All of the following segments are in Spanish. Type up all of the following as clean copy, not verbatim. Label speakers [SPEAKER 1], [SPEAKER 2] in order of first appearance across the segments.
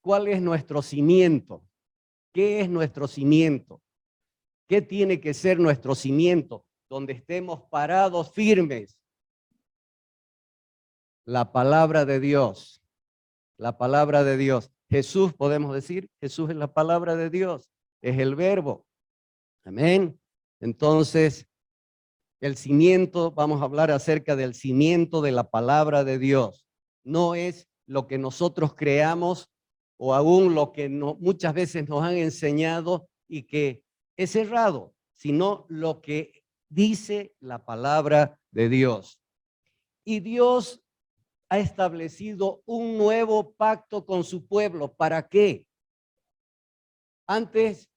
[SPEAKER 1] ¿Cuál es nuestro cimiento? ¿Qué es nuestro cimiento? ¿Qué tiene que ser nuestro cimiento? Donde estemos parados firmes. La palabra de Dios. La palabra de Dios. Jesús, podemos decir, Jesús es la palabra de Dios. Es el verbo. Amén. Entonces, el cimiento, vamos a hablar acerca del cimiento de la palabra de Dios. No es lo que nosotros creamos o aún lo que muchas veces nos han enseñado y que es errado, sino lo que dice la palabra de Dios. Y Dios ha establecido un nuevo pacto con su pueblo. ¿Para qué? Antes,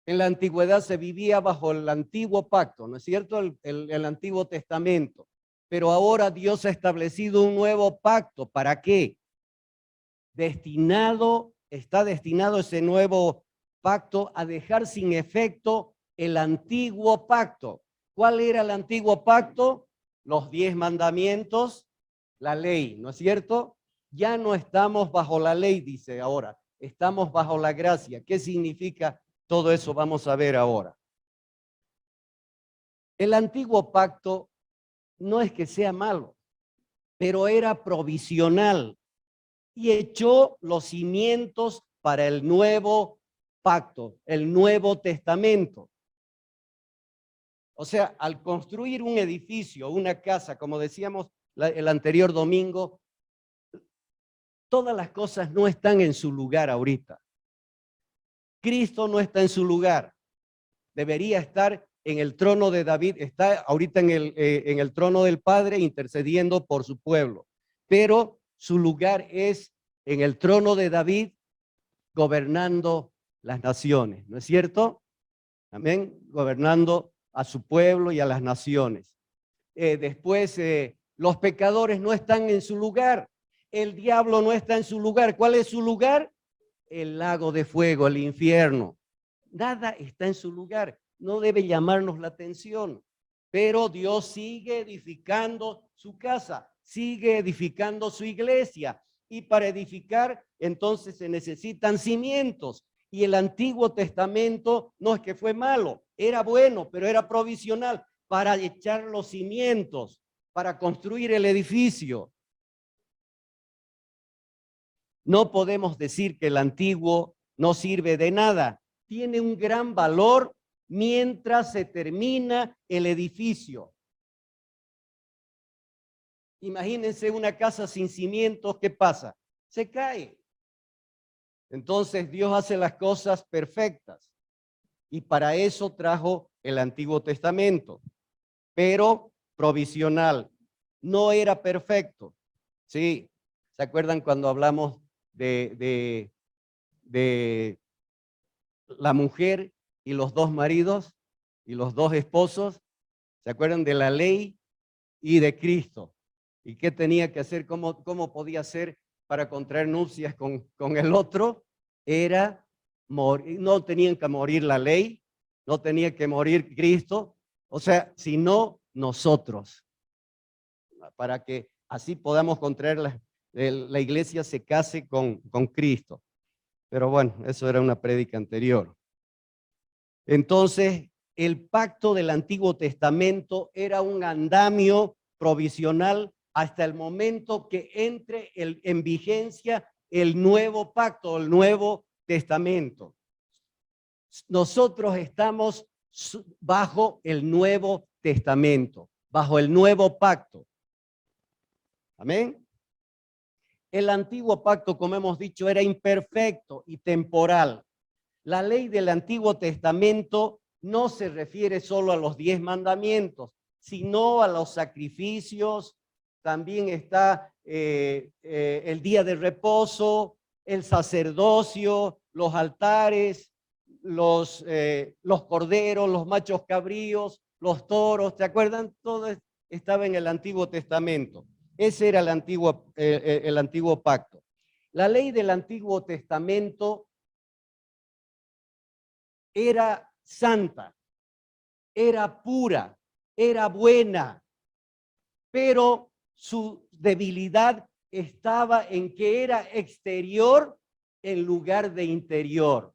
[SPEAKER 1] en la antigüedad se vivía bajo el antiguo pacto, ¿no es cierto? El Antiguo Testamento. Pero ahora Dios ha establecido un nuevo pacto. ¿Para qué? Está destinado ese nuevo pacto a dejar sin efecto el antiguo pacto. ¿Cuál era el antiguo pacto? Los 10 mandamientos, la ley, ¿no es cierto? Ya no estamos bajo la ley, dice ahora, estamos bajo la gracia. ¿Qué significa todo eso? Vamos a ver ahora. El antiguo pacto no es que sea malo, pero era provisional y echó los cimientos para el nuevo pacto, el Nuevo Testamento. O sea, al construir un edificio, una casa, como decíamos el anterior domingo, todas las cosas no están en su lugar ahorita. Cristo no está en su lugar. Debería estar en el trono de David, está ahorita en el trono del Padre intercediendo por su pueblo. Pero su lugar es en el trono de David gobernando las naciones, ¿no es cierto? Amén, gobernando a su pueblo y a las naciones. Después, los pecadores no están en su lugar. El diablo no está en su lugar. ¿Cuál es su lugar? El lago de fuego, el infierno. Nada está en su lugar. No debe llamarnos la atención. Pero Dios sigue edificando su casa, sigue edificando su iglesia. Y para edificar, entonces se necesitan cimientos. Y el Antiguo Testamento no es que fue malo, era bueno, pero era provisional para echar los cimientos, para construir el edificio. No podemos decir que el antiguo no sirve de nada. Tiene un gran valor mientras se termina el edificio. Imagínense una casa sin cimientos, ¿qué pasa? Se cae. Entonces Dios hace las cosas perfectas y para eso trajo el Antiguo Testamento, pero provisional. No era perfecto. Sí, ¿se acuerdan cuando hablamos de la mujer y los dos maridos y los dos esposos? ¿Se acuerdan de la ley y de Cristo? ¿Y qué tenía que hacer? ¿Cómo podía hacer para contraer nupcias con el otro? Era morir. No tenían que morir la ley, no tenía que morir Cristo, o sea, sino nosotros, para que así podamos contraer la iglesia se case con Cristo. Pero bueno, eso era una prédica anterior. Entonces, el pacto del Antiguo Testamento era un andamio provisional hasta el momento que entre en vigencia el nuevo pacto, el Nuevo Testamento. Nosotros estamos bajo el Nuevo Testamento, bajo el nuevo pacto. Amén. El antiguo pacto, como hemos dicho, era imperfecto y temporal. La ley del Antiguo Testamento no se refiere solo a los 10 mandamientos, sino a los sacrificios. También está el día de reposo, el sacerdocio, los altares, los corderos, los machos cabríos, los toros. ¿Se acuerdan? Todo estaba en el Antiguo Testamento. Ese era el antiguo pacto. La ley del Antiguo Testamento era santa, era pura, era buena, pero su debilidad estaba en que era exterior en lugar de interior.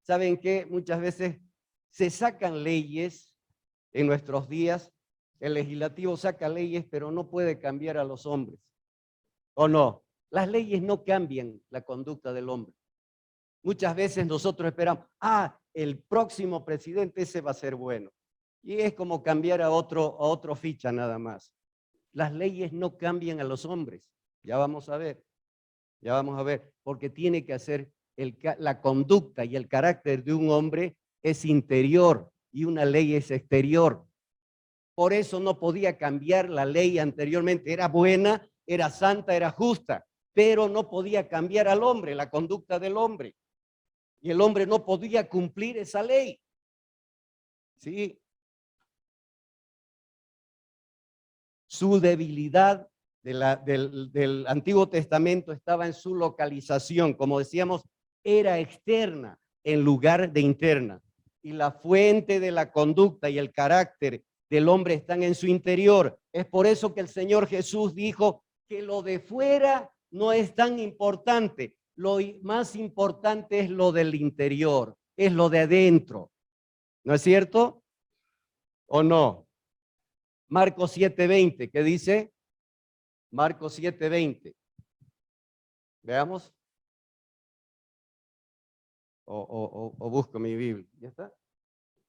[SPEAKER 1] ¿Saben qué? Muchas veces se sacan leyes en nuestros días. El legislativo saca leyes, pero no puede cambiar a los hombres. ¿O no? Las leyes no cambian la conducta del hombre. Muchas veces nosotros esperamos, el próximo presidente ese va a ser bueno. Y es como cambiar a otro ficha nada más. Las leyes no cambian a los hombres. Ya vamos a ver. Ya vamos a ver. Porque tiene que hacer la conducta y el carácter de un hombre es interior y una ley es exterior. Por eso no podía cambiar la ley anteriormente. Era buena, era santa, era justa, pero no podía cambiar al hombre, la conducta del hombre. Y el hombre no podía cumplir esa ley. ¿Sí? Su debilidad del Antiguo Testamento estaba en su localización. Como decíamos, era externa en lugar de interna. Y la fuente de la conducta y el carácter del hombre están en su interior. Es por eso que el Señor Jesús dijo que lo de fuera no es tan importante. Lo más importante es lo del interior, es lo de adentro. ¿No es cierto? ¿O no? Marcos 7:20, ¿qué dice? Marcos 7:20. Veamos. O busco mi Biblia. ¿Ya está?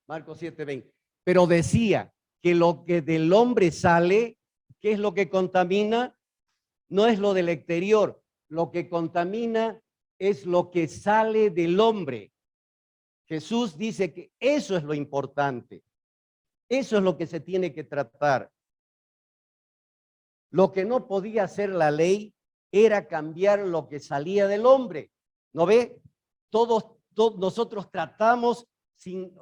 [SPEAKER 1] Marcos 7:20. Pero decía que lo que del hombre sale, ¿qué es lo que contamina? No es lo del exterior. Lo que contamina es lo que sale del hombre. Jesús dice que eso es lo importante. Eso es lo que se tiene que tratar. Lo que no podía hacer la ley era cambiar lo que salía del hombre. ¿No ve? Todos nosotros tratamos sin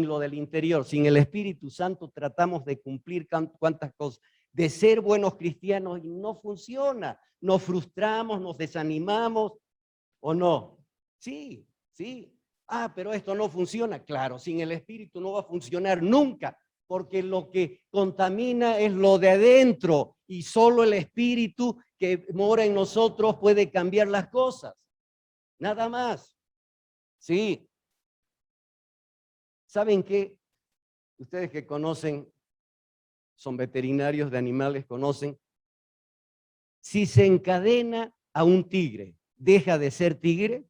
[SPEAKER 1] lo del interior, sin el Espíritu Santo, tratamos de cumplir cuantas cosas, de ser buenos cristianos y no funciona. Nos frustramos, nos desanimamos, ¿o no? Sí, sí. Pero esto no funciona. Claro, sin el Espíritu no va a funcionar nunca, porque lo que contamina es lo de adentro y solo el Espíritu que mora en nosotros puede cambiar las cosas. Nada más. Sí. ¿Saben qué? Ustedes que conocen, son veterinarios de animales, conocen. Si se encadena a un tigre, ¿deja de ser tigre?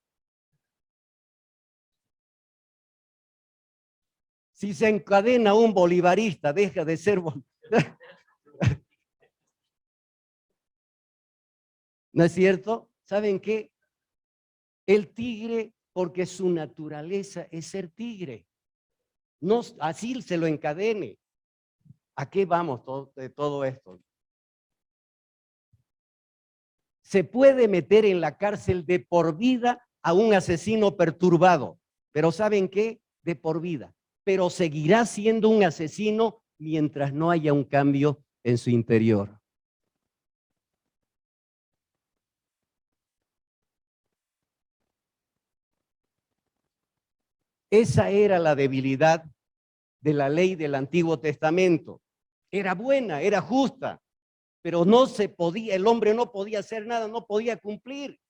[SPEAKER 1] Si se encadena a un bolivarista, ¿deja de ser bolivarista? ¿No es cierto? ¿Saben qué? El tigre, porque su naturaleza es ser tigre. No, así se lo encadene. ¿A qué vamos de todo esto? Se puede meter en la cárcel de por vida a un asesino perturbado, pero ¿saben qué? De por vida. Pero seguirá siendo un asesino mientras no haya un cambio en su interior. Esa era la debilidad de la ley del Antiguo Testamento. Era buena, era justa, pero no se podía, el hombre no podía hacer nada, no podía cumplir.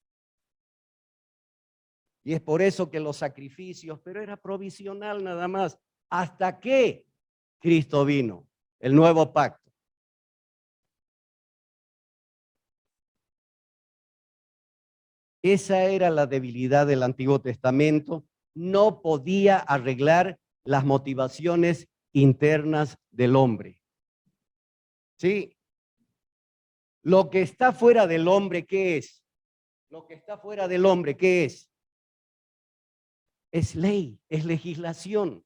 [SPEAKER 1] Y es por eso que los sacrificios, pero era provisional nada más, hasta que Cristo vino, el nuevo pacto. Esa era la debilidad del Antiguo Testamento. No podía arreglar las motivaciones internas del hombre. ¿Sí? Lo que está fuera del hombre, ¿qué es? Lo que está fuera del hombre, ¿qué es? Es ley, es legislación.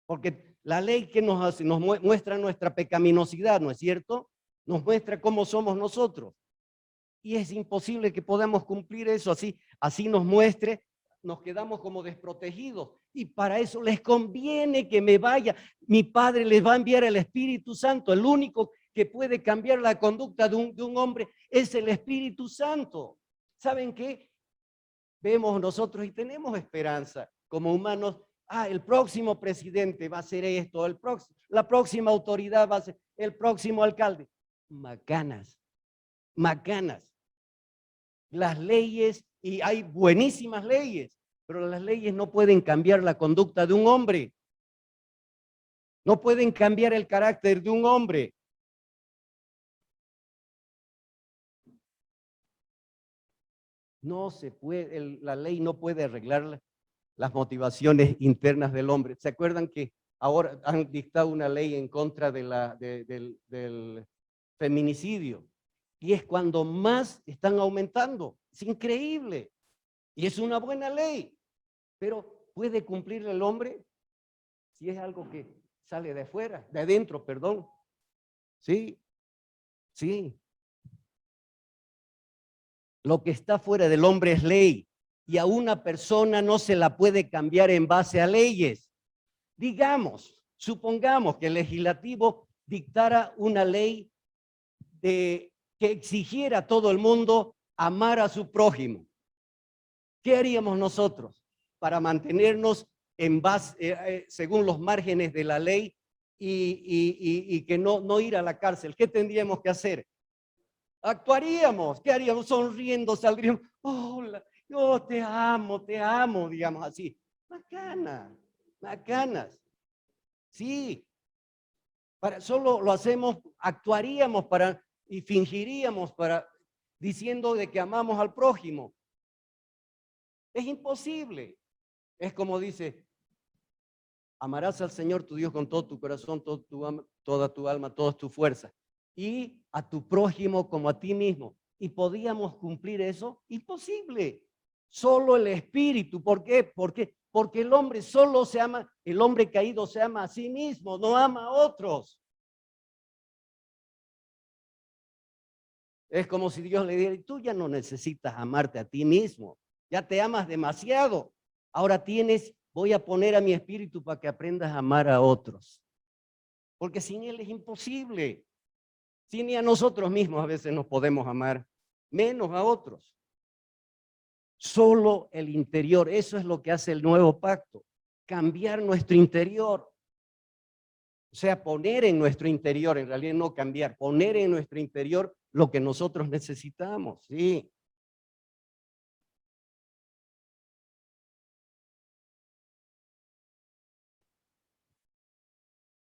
[SPEAKER 1] Porque la ley que nos hace, nos muestra nuestra pecaminosidad, ¿no es cierto? Nos muestra cómo somos nosotros. Y es imposible que podamos cumplir eso así nos muestre, nos quedamos como desprotegidos. Y para eso les conviene que me vaya. Mi Padre les va a enviar el Espíritu Santo. El único que puede cambiar la conducta de un hombre es el Espíritu Santo. ¿Saben qué? Vemos nosotros y tenemos esperanza como humanos. El próximo presidente va a ser esto, la próxima autoridad va a ser el próximo alcalde. Macanas. macanas. Las leyes, y hay buenísimas leyes, pero las leyes no pueden cambiar la conducta de un hombre. No pueden cambiar el carácter de un hombre. No se puede, la ley no puede arreglar las motivaciones internas del hombre. ¿Se acuerdan que ahora han dictado una ley en contra del feminicidio? Y es cuando más están aumentando. Es increíble. Y es una buena ley. Pero ¿puede cumplir el hombre si es algo que sale de afuera, de adentro, perdón? Sí, sí. Lo que está fuera del hombre es ley. Y a una persona no se la puede cambiar en base a leyes. Digamos, supongamos que el legislativo dictara una ley que exigiera a todo el mundo amar a su prójimo. ¿Qué haríamos nosotros para mantenernos en base, según los márgenes de la ley y que no ir a la cárcel? ¿Qué tendríamos que hacer? Actuaríamos. ¿Qué haríamos? Sonriendo, saldríamos. Hola, yo te amo, digamos así. Bacanas, bacanas. Sí, solo lo hacemos, actuaríamos para y fingiríamos para diciendo de que amamos al prójimo. Es imposible. Es como dice, amarás al Señor tu Dios con todo tu corazón, toda tu alma, todas tus fuerzas, y a tu prójimo como a ti mismo. ¿Y podíamos cumplir eso? Imposible. Solo el Espíritu. ¿Por qué? Porque el hombre solo se ama, el hombre caído se ama a sí mismo, no ama a otros. Es como si Dios le dijera, tú ya no necesitas amarte a ti mismo, ya te amas demasiado. Ahora voy a poner a mi espíritu para que aprendas a amar a otros. Porque sin Él es imposible. Si ni a nosotros mismos a veces nos podemos amar, menos a otros. Solo el interior, eso es lo que hace el nuevo pacto, cambiar nuestro interior. O sea, poner en nuestro interior, en realidad no cambiar, poner en nuestro interior lo que nosotros necesitamos, sí.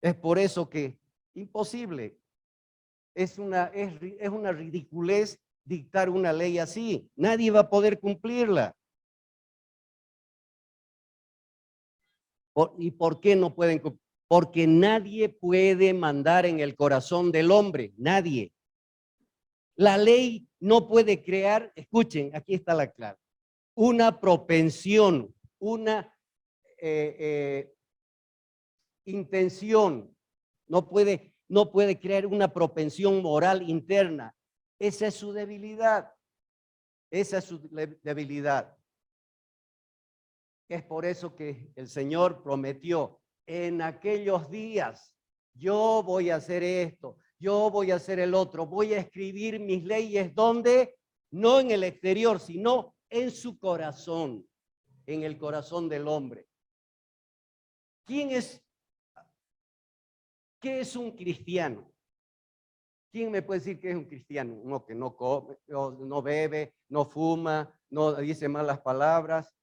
[SPEAKER 1] Es por eso que imposible, es una ridiculez dictar una ley así. Nadie va a poder cumplirla. ¿Y por qué no pueden cumplir? Porque nadie puede mandar en el corazón del hombre, nadie. La ley no puede crear, escuchen, aquí está la clave, una propensión, una intención, no puede crear una propensión moral interna. Esa es su debilidad. Esa es su debilidad. Es por eso que el Señor prometió, en aquellos días, yo voy a hacer esto, yo voy a hacer el otro, voy a escribir mis leyes, ¿dónde? No en el exterior, sino en su corazón, en el corazón del hombre. ¿Qué es un cristiano? ¿Quién me puede decir que es un cristiano? Uno que no come, no bebe, no fuma, no dice malas palabras.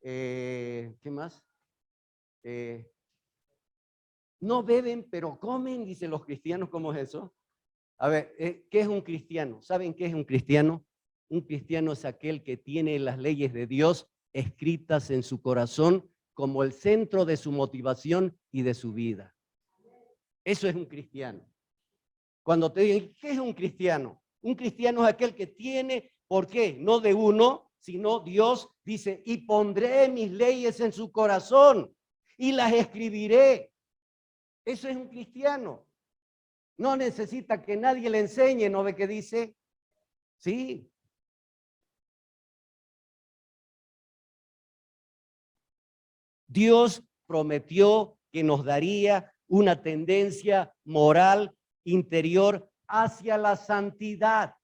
[SPEAKER 1] ¿Qué más? No beben, pero comen, dicen los cristianos. ¿Cómo es eso? A ver, ¿qué es un cristiano? ¿Saben qué es un cristiano? Un cristiano es aquel que tiene las leyes de Dios escritas en su corazón como el centro de su motivación y de su vida. Eso es un cristiano. Cuando te digan, ¿qué es un cristiano? Un cristiano es aquel que tiene, ¿por qué? No de uno, sino Dios dice, y pondré mis leyes en su corazón y las escribiré. Eso es un cristiano. No necesita que nadie le enseñe, ¿no ve qué dice? Sí. Dios prometió que nos daría una tendencia moral interior hacia la santidad.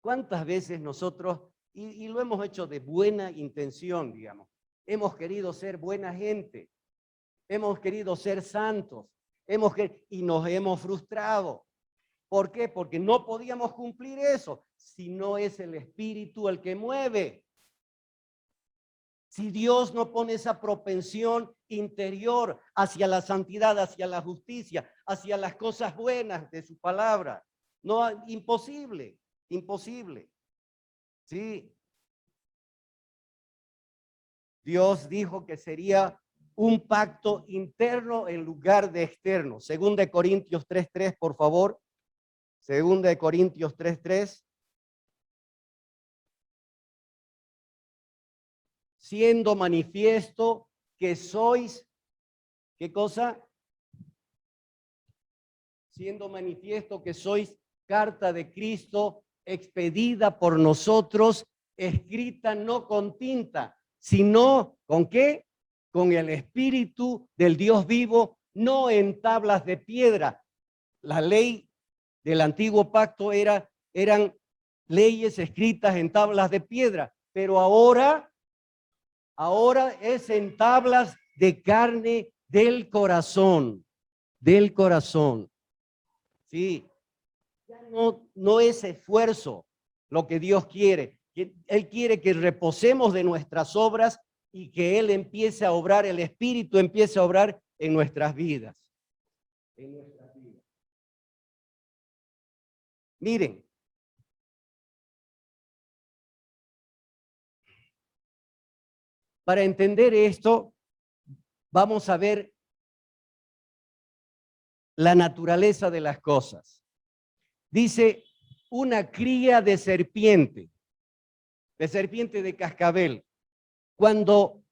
[SPEAKER 1] ¿Cuántas veces nosotros, y lo hemos hecho de buena intención, digamos, hemos querido ser buena gente, hemos querido ser santos, y nos hemos frustrado? ¿Por qué? Porque no podíamos cumplir eso si no es el Espíritu el que mueve. Si Dios no pone esa propensión interior hacia la santidad, hacia la justicia, hacia las cosas buenas de su palabra, no, imposible, imposible. Sí. Dios dijo que sería un pacto interno en lugar de externo. Segunda de Corintios 3:3, por favor. Segunda de Corintios 3:3. Siendo manifiesto que sois, ¿qué cosa? Siendo manifiesto que sois carta de Cristo expedida por nosotros, escrita no con tinta, sino ¿con qué? Con el Espíritu del Dios vivo, no en tablas de piedra. La ley del antiguo pacto eran leyes escritas en tablas de piedra, pero ahora es en tablas de carne del corazón, del corazón. Sí, ya no es esfuerzo lo que Dios quiere. Él quiere que reposemos de nuestras obras y que Él empiece a obrar, el Espíritu empiece a obrar en nuestras vidas. En nuestras vidas. Miren, para entender esto, vamos a ver la naturaleza de las cosas. Dice, una cría de serpiente de cascabel. Cuando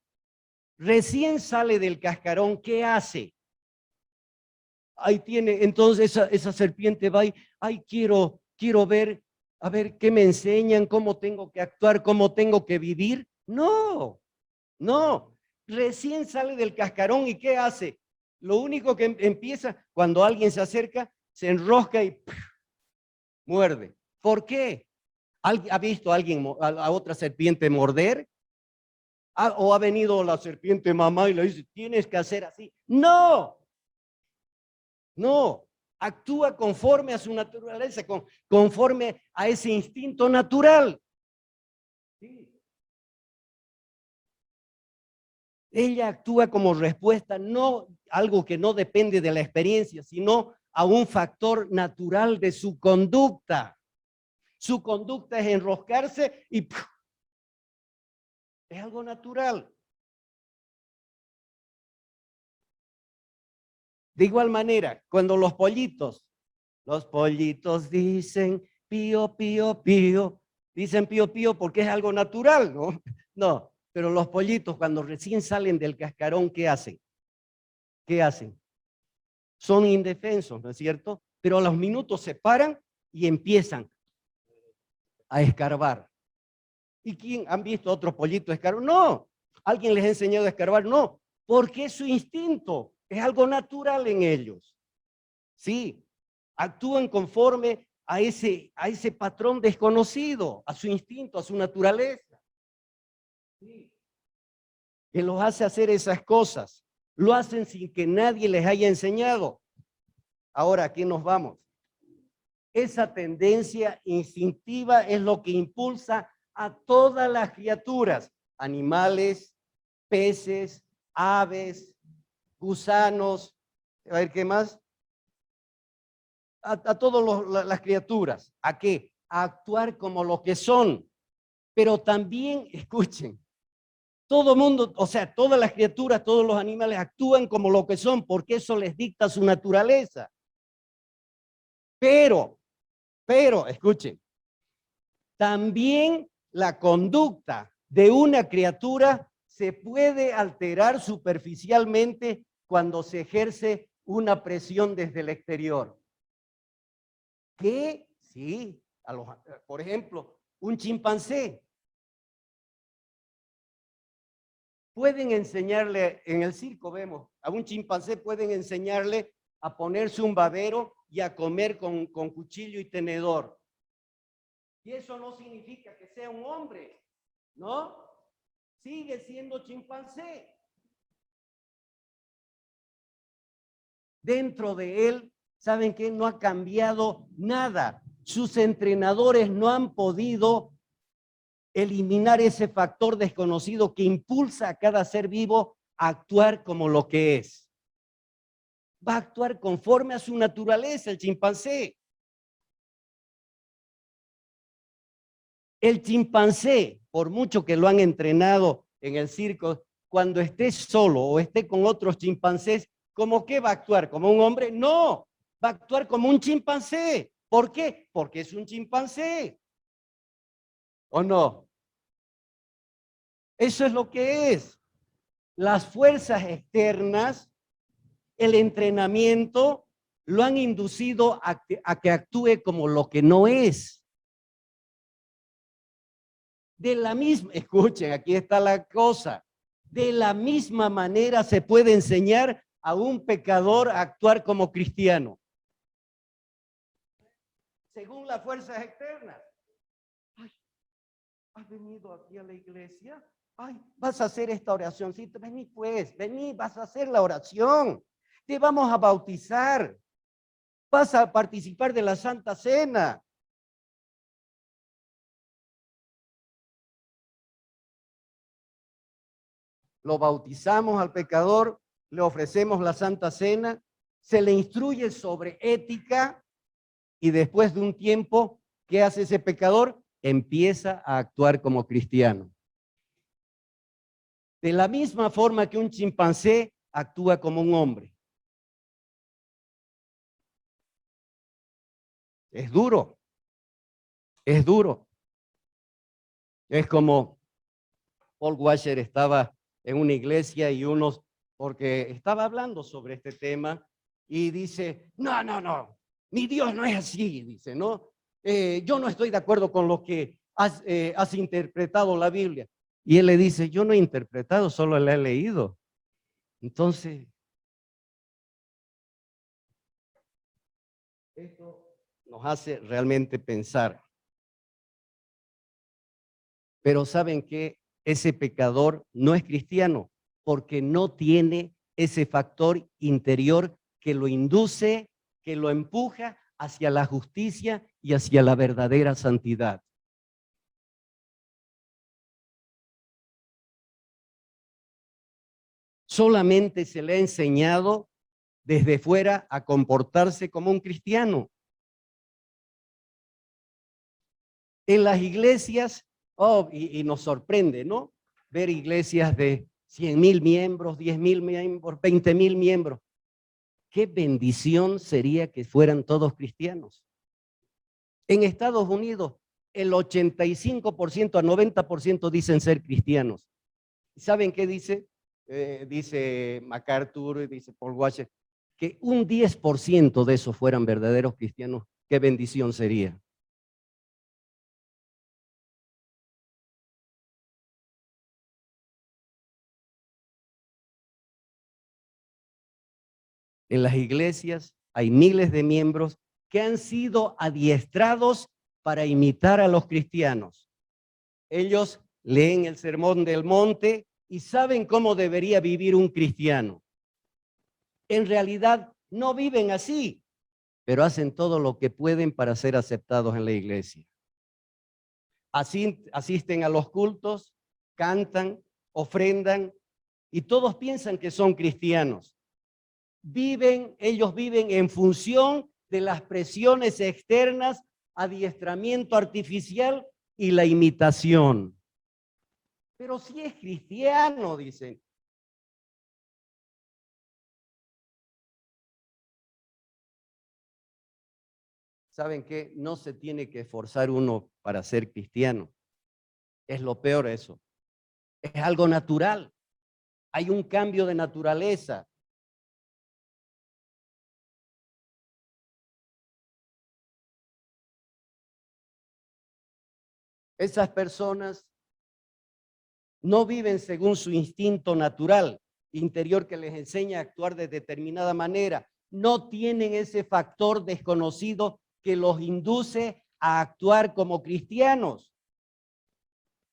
[SPEAKER 1] recién sale del cascarón, ¿qué hace? Ahí tiene, entonces esa serpiente va y, ay, quiero ver, a ver qué me enseñan, cómo tengo que actuar, cómo tengo que vivir. No, no, recién sale del cascarón y ¿qué hace? Lo único que empieza, cuando alguien se acerca, se enrosca y muerde. ¿Por qué? ¿Ha visto a alguien, a otra serpiente morder? ¿O ha venido la serpiente mamá y le dice, tienes que hacer así? No, no, actúa conforme a su naturaleza, conforme a ese instinto natural. Sí. Ella actúa como respuesta, no algo que no depende de la experiencia, sino a un factor natural de su conducta. Su conducta es enroscarse y ¡puf! Es algo natural. De igual manera, cuando los pollitos dicen pío, pío, pío, dicen pío, pío porque es algo natural, ¿no? No, pero los pollitos cuando recién salen del cascarón, ¿qué hacen? ¿Qué hacen? Son indefensos, ¿no es cierto? Pero a los minutos se paran y empiezan a escarbar. ¿Y quién han visto otros pollitos escarbar? No. ¿Alguien les ha enseñado a escarbar? No, porque es su instinto, es algo natural en ellos. Sí, actúan conforme a ese patrón desconocido, a su instinto, a su naturaleza. Sí. Que los hace hacer esas cosas. Lo hacen sin que nadie les haya enseñado. Ahora, aquí nos vamos. Esa tendencia instintiva es lo que impulsa a todas las criaturas, animales, peces, aves, gusanos, a ver qué más, a todas las criaturas. ¿A qué? A actuar como lo que son. Pero también, escuchen, todo mundo, o sea, todas las criaturas, todos los animales actúan como lo que son, porque eso les dicta su naturaleza. Pero, escuchen, también la conducta de una criatura se puede alterar superficialmente cuando se ejerce una presión desde el exterior. ¿Qué? Sí, por ejemplo, un chimpancé. Pueden enseñarle, en el circo vemos, a un chimpancé pueden enseñarle a ponerse un babero y a comer con cuchillo y tenedor. Y eso no significa que sea un hombre, ¿no? Sigue siendo chimpancé. Dentro de él ¿Saben qué? No ha cambiado nada. Sus entrenadores no han podido eliminar ese factor desconocido que impulsa a cada ser vivo a actuar como lo que es. Va a actuar conforme a su naturaleza, el chimpancé. El chimpancé, por mucho que lo han entrenado en el circo, cuando esté solo o esté con otros chimpancés, ¿cómo qué va a actuar? ¿Como un hombre? No, va a actuar como un chimpancé. ¿Por qué? Porque es un chimpancé. ¿O no? Eso es lo que es. Las fuerzas externas, el entrenamiento, lo han inducido a que actúe como lo que no es. De la misma, escuchen, aquí está la cosa. De la misma manera se puede enseñar a un pecador a actuar como cristiano. Según las fuerzas externas. Ay, ¿has venido aquí a la iglesia? Ay, vas a hacer esta oración. Sí, vení pues, vení, vas a hacer la oración. Te vamos a bautizar. Vas a participar de la Santa Cena. Lo bautizamos al pecador, le ofrecemos la Santa Cena, se le instruye sobre ética y después de un tiempo, ¿qué hace ese pecador? Empieza a actuar como cristiano. De la misma forma que un chimpancé actúa como un hombre. Es duro, es duro. Es como Paul Washer estaba en una iglesia y unos, porque estaba hablando sobre este tema y dice, no, no, no, mi Dios no es así, dice, ¿no? Yo no estoy de acuerdo con lo que has interpretado la Biblia. Y él le dice, yo no he interpretado, solo la he leído. Entonces, esto nos hace realmente pensar. Pero ¿saben qué? Ese pecador no es cristiano porque no tiene ese factor interior que lo induce, que lo empuja hacia la justicia y hacia la verdadera santidad. Solamente se le ha enseñado desde fuera a comportarse como un cristiano. En las iglesias, y nos sorprende, ¿no? Ver iglesias de 100,000 miembros, 10,000 miembros, 20,000 miembros. Qué bendición sería que fueran todos cristianos. En Estados Unidos, el 85% a 90% dicen ser cristianos. ¿Saben qué dice? Dice MacArthur, dice Paul Washer, que un 10% de esos fueran verdaderos cristianos. Qué bendición sería. En las iglesias hay miles de miembros que han sido adiestrados para imitar a los cristianos. Ellos leen el Sermón del Monte y saben cómo debería vivir un cristiano. En realidad no viven así, pero hacen todo lo que pueden para ser aceptados en la iglesia. Así asisten a los cultos, cantan, ofrendan y todos piensan que son cristianos. Ellos viven en función de las presiones externas, adiestramiento artificial y la imitación. Pero si es cristiano, dicen. ¿Saben qué? No se tiene que esforzar uno para ser cristiano. Es lo peor eso. Es algo natural. Hay un cambio de naturaleza. Esas personas no viven según su instinto natural interior que les enseña a actuar de determinada manera. No tienen ese factor desconocido que los induce a actuar como cristianos.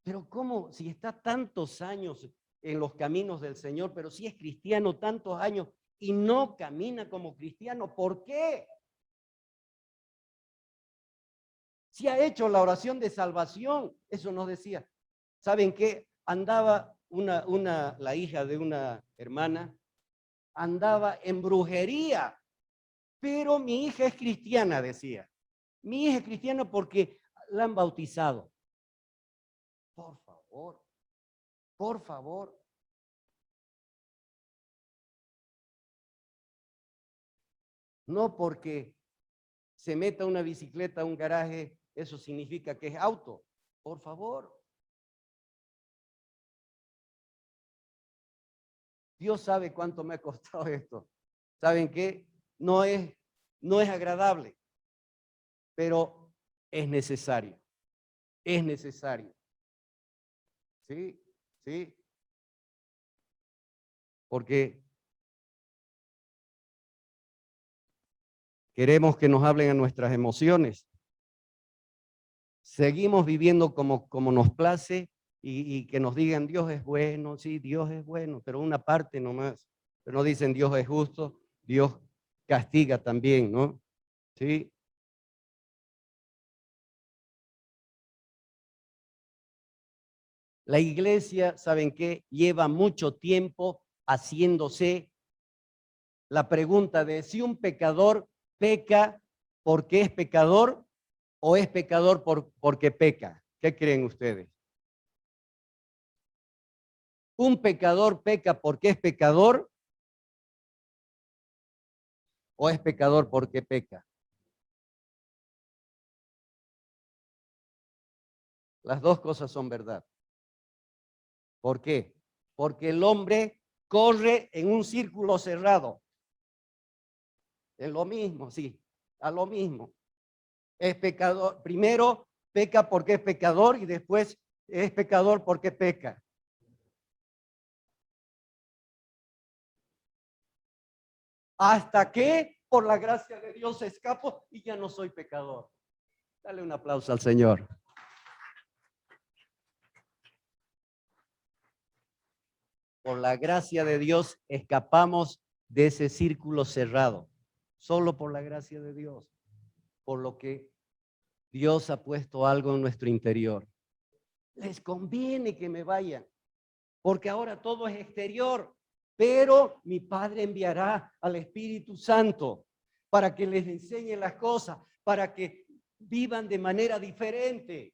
[SPEAKER 1] Pero ¿cómo? Si está tantos años en los caminos del Señor, pero si es cristiano tantos años y no camina como cristiano, ¿por qué? Si ha hecho la oración de salvación, eso nos decía. ¿Saben qué? Andaba la hija de una hermana, andaba en brujería, pero mi hija es cristiana, decía. Mi hija es cristiana porque la han bautizado. Por favor, por favor. No porque se meta una bicicleta a un garaje, eso significa que es auto. Por favor. Dios sabe cuánto me ha costado esto. ¿Saben qué? No es agradable, pero es necesario. Es necesario. Sí, sí. Porque queremos que nos hablen a nuestras emociones. Seguimos viviendo como nos place y que nos digan Dios es bueno, sí, Dios es bueno, pero una parte nomás. Pero no dicen Dios es justo, Dios castiga también, ¿no? Sí. La iglesia, ¿saben qué? Lleva mucho tiempo haciéndose la pregunta de si un pecador peca porque es pecador o es pecador porque peca. ¿Qué creen ustedes? ¿Un pecador peca porque es pecador o es pecador porque peca? Las dos cosas son verdad. ¿Por qué? Porque el hombre corre en un círculo cerrado. Es lo mismo, sí, a lo mismo. Es pecador, primero peca porque es pecador y después es pecador porque peca. Hasta que por la gracia de Dios escapo y ya no soy pecador. Dale un aplauso al Señor. Por la gracia de Dios escapamos de ese círculo cerrado. Solo por la gracia de Dios. Por lo que Dios ha puesto algo en nuestro interior. Les conviene que me vayan, porque ahora todo es exterior, pero mi Padre enviará al Espíritu Santo para que les enseñe las cosas, para que vivan de manera diferente.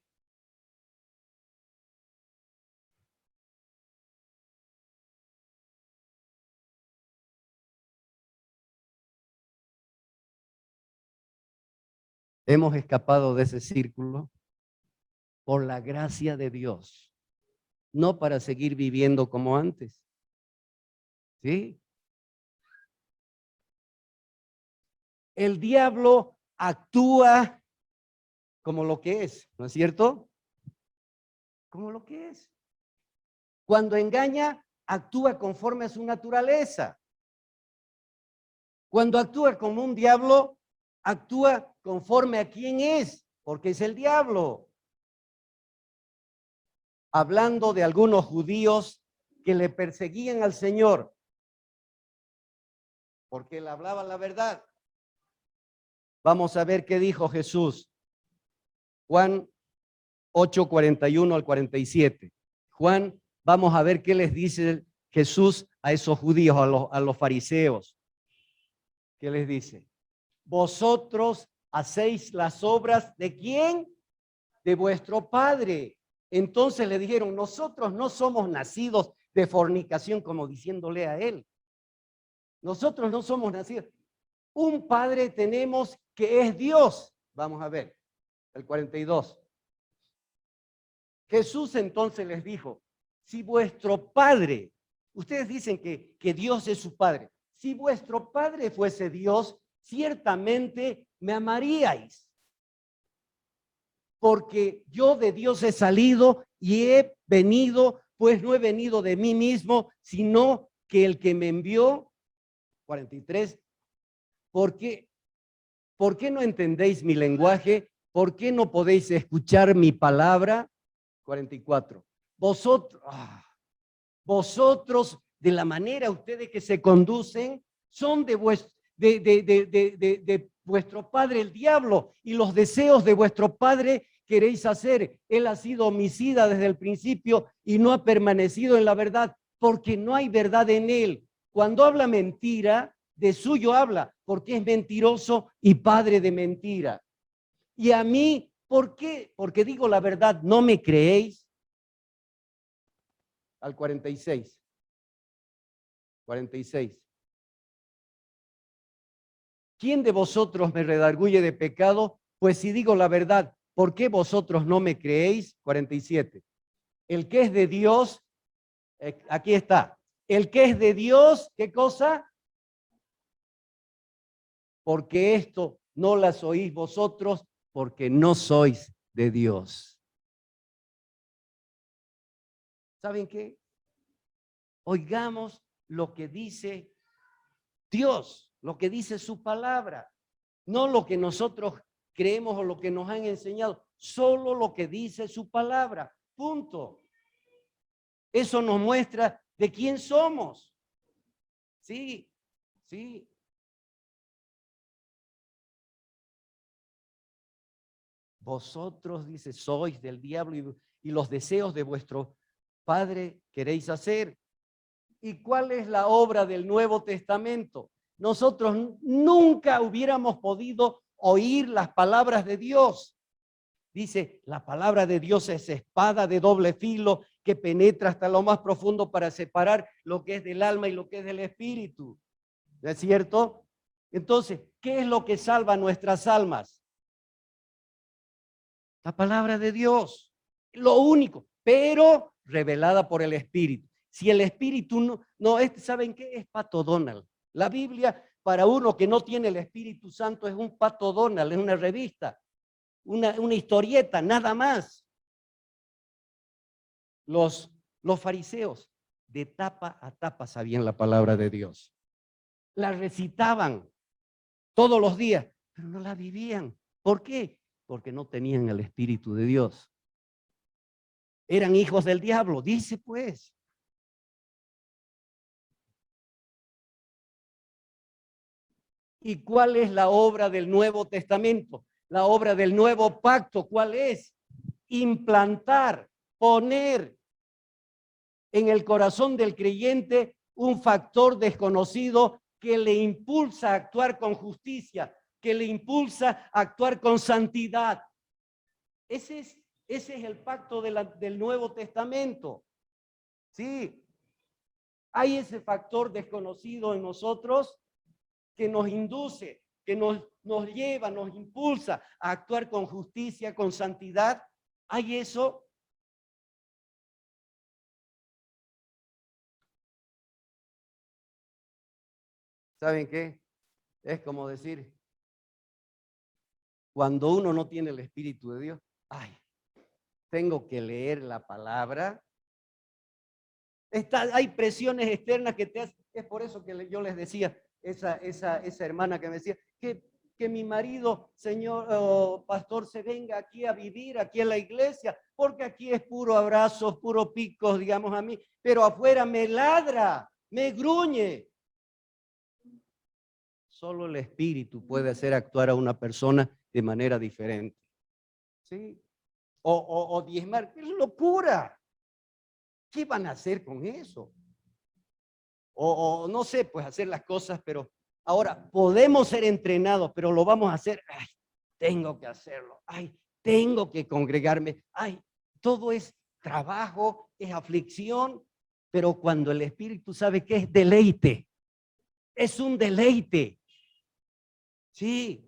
[SPEAKER 1] Hemos escapado de ese círculo por la gracia de Dios, no para seguir viviendo como antes. ¿Sí? El diablo actúa como lo que es, ¿no es cierto? Como lo que es. Cuando engaña, actúa conforme a su naturaleza. Cuando actúa como un diablo, actúa conforme a quién es, porque es el diablo. Hablando de algunos judíos que le perseguían al Señor, porque él hablaba la verdad. Vamos a ver qué dijo Jesús. Juan 8:41 al 47. Juan, vamos a ver qué les dice Jesús a esos judíos, a los fariseos. ¿Qué les dice? Vosotros hacéis las obras ¿de quién? De vuestro padre. Entonces le dijeron, nosotros no somos nacidos de fornicación, como diciéndole a él. Nosotros no somos nacidos. Un padre tenemos que es Dios. Vamos a ver, el 42. Jesús entonces les dijo, si vuestro padre, ustedes dicen que Dios es su padre, si vuestro padre fuese Dios, ciertamente me amaríais, porque yo de Dios he salido y he venido, pues no he venido de mí mismo, sino que el que me envió, 43, ¿por qué no entendéis mi lenguaje? ¿Por qué no podéis escuchar mi palabra? 44. Vosotros, de la manera ustedes que se conducen, son de vuestro padre el diablo y los deseos de vuestro padre queréis hacer. Él ha sido homicida desde el principio y no ha permanecido en la verdad porque no hay verdad en él. Cuando habla mentira, de suyo habla porque es mentiroso y padre de mentira. Y a mí, ¿por qué? Porque digo la verdad, ¿no me creéis? Al 46. 46. ¿Quién de vosotros me redarguye de pecado? Pues si digo la verdad, ¿por qué vosotros no me creéis? 47. El que es de Dios, aquí está. El que es de Dios, ¿qué cosa? Porque esto no las oís vosotros, porque no sois de Dios. ¿Saben qué? Oigamos lo que dice Dios, lo que dice su palabra, no lo que nosotros creemos o lo que nos han enseñado, solo lo que dice su palabra. Punto. Eso nos muestra de quién somos. Sí, sí. Vosotros, dice, sois del diablo y los deseos de vuestro padre queréis hacer. ¿Y cuál es la obra del Nuevo Testamento? Nosotros nunca hubiéramos podido oír las palabras de Dios. Dice, la palabra de Dios es espada de doble filo que penetra hasta lo más profundo para separar lo que es del alma y lo que es del espíritu. ¿No es cierto? Entonces, ¿qué es lo que salva nuestras almas? La palabra de Dios. Lo único, pero revelada por el Espíritu. Si el Espíritu ¿saben qué? Es Pato Donald. La Biblia, para uno que no tiene el Espíritu Santo, es un Pato Donald, es una revista, una historieta, nada más. Los fariseos, de tapa a tapa, sabían la palabra de Dios. La recitaban todos los días, pero no la vivían. ¿Por qué? Porque no tenían el Espíritu de Dios. Eran hijos del diablo, dice pues. ¿Y cuál es la obra del Nuevo Testamento? La obra del nuevo pacto, ¿cuál es? Implantar, poner en el corazón del creyente un factor desconocido que le impulsa a actuar con justicia, que le impulsa a actuar con santidad. Ese es el pacto del Nuevo Testamento. Sí, hay ese factor desconocido en nosotros que nos induce, que nos lleva, nos impulsa a actuar con justicia, con santidad. ¿Hay eso? ¿Saben qué? Es como decir, cuando uno no tiene el Espíritu de Dios, ay, tengo que leer la palabra. Hay presiones externas que te hacen, es por eso que yo les decía, esa hermana que me decía, que mi marido, señor pastor, se venga aquí a vivir, aquí en la iglesia, porque aquí es puro abrazos, puro picos, digamos a mí, pero afuera me ladra, me gruñe. Solo el Espíritu puede hacer actuar a una persona de manera diferente. ¿Sí? O diezmar, es locura. ¿Qué van a hacer con eso? O no sé, pues hacer las cosas, pero ahora podemos ser entrenados, pero lo vamos a hacer. Ay, tengo que hacerlo. Ay, tengo que congregarme. Ay, todo es trabajo, es aflicción, pero cuando el Espíritu sabe que es deleite, es un deleite. Sí.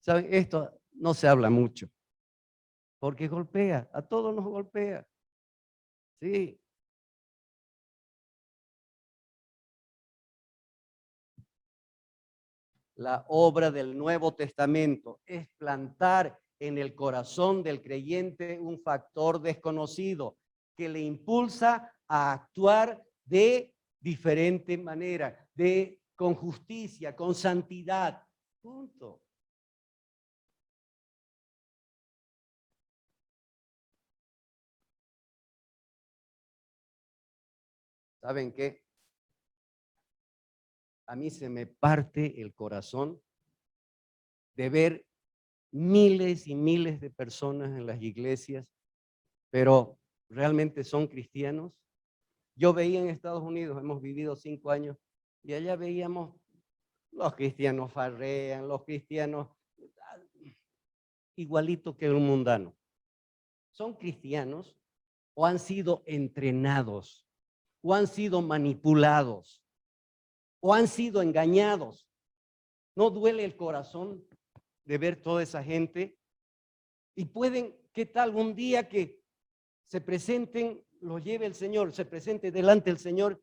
[SPEAKER 1] ¿Saben? Esto no se habla mucho, porque golpea, a todos nos golpea. Sí. La obra del Nuevo Testamento es plantar en el corazón del creyente un factor desconocido que le impulsa a actuar de diferente manera, con justicia, con santidad. Punto. ¿Saben qué? A mí se me parte el corazón de ver miles y miles de personas en las iglesias, pero realmente son cristianos. Yo veía en Estados Unidos, hemos vivido 5 años, y allá veíamos los cristianos farrean, los cristianos igualito que un mundano. Son cristianos o han sido entrenados, o han sido manipulados, o han sido engañados. ¿No duele el corazón de ver toda esa gente? Y pueden, ¿qué tal un día que se presenten, los lleve el Señor, se presente delante del Señor?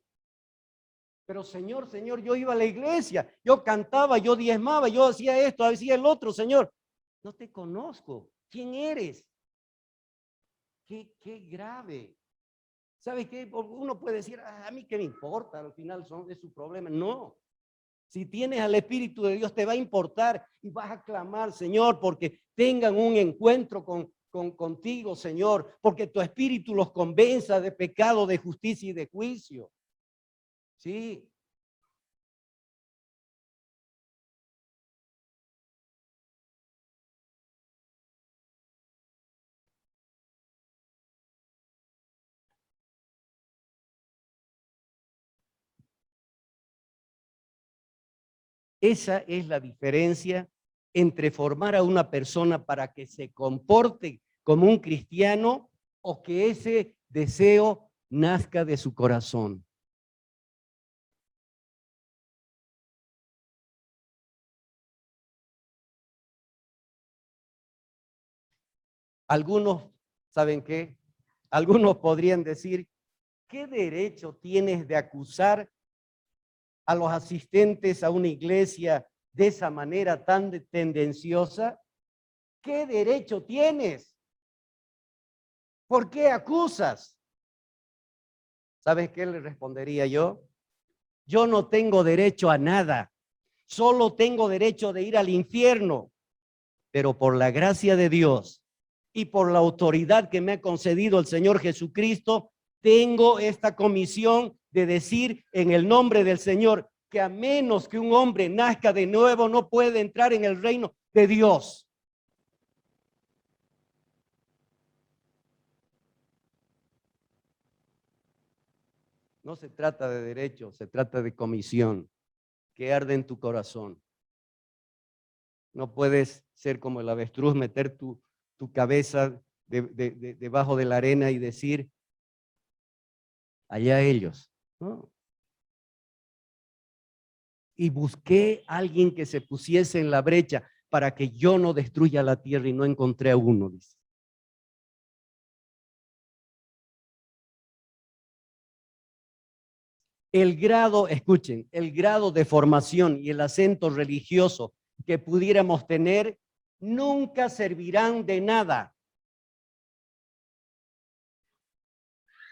[SPEAKER 1] Pero Señor, Señor, yo iba a la iglesia, yo cantaba, yo diezmaba, yo hacía esto, hacía el otro, Señor. No te conozco. ¿Quién eres? Qué grave. ¿Sabe qué? Uno puede decir, a mí qué me importa, al final es su problema. No. Si tienes al Espíritu de Dios, te va a importar y vas a clamar, Señor, porque tengan un encuentro contigo, Señor, porque tu Espíritu los convenza de pecado, de justicia y de juicio. Sí. Esa es la diferencia entre formar a una persona para que se comporte como un cristiano o que ese deseo nazca de su corazón. Algunos, ¿saben qué? Algunos podrían decir, ¿qué derecho tienes de acusar a los asistentes a una iglesia de esa manera tan tendenciosa? ¿Qué derecho tienes? ¿Por qué acusas? ¿Sabes qué le respondería yo? Yo no tengo derecho a nada, solo tengo derecho de ir al infierno, pero por la gracia de Dios y por la autoridad que me ha concedido el Señor Jesucristo, tengo esta comisión de decir en el nombre del Señor que a menos que un hombre nazca de nuevo no puede entrar en el reino de Dios. No se trata de derecho, se trata de comisión que arde en tu corazón. No puedes ser como el avestruz, meter tu cabeza debajo de la arena y decir, allá ellos. No. Y busqué a alguien que se pusiese en la brecha para que yo no destruya la tierra y no encontré a uno, dice. El grado, escuchen, el grado de formación y el acento religioso que pudiéramos tener nunca servirán de nada.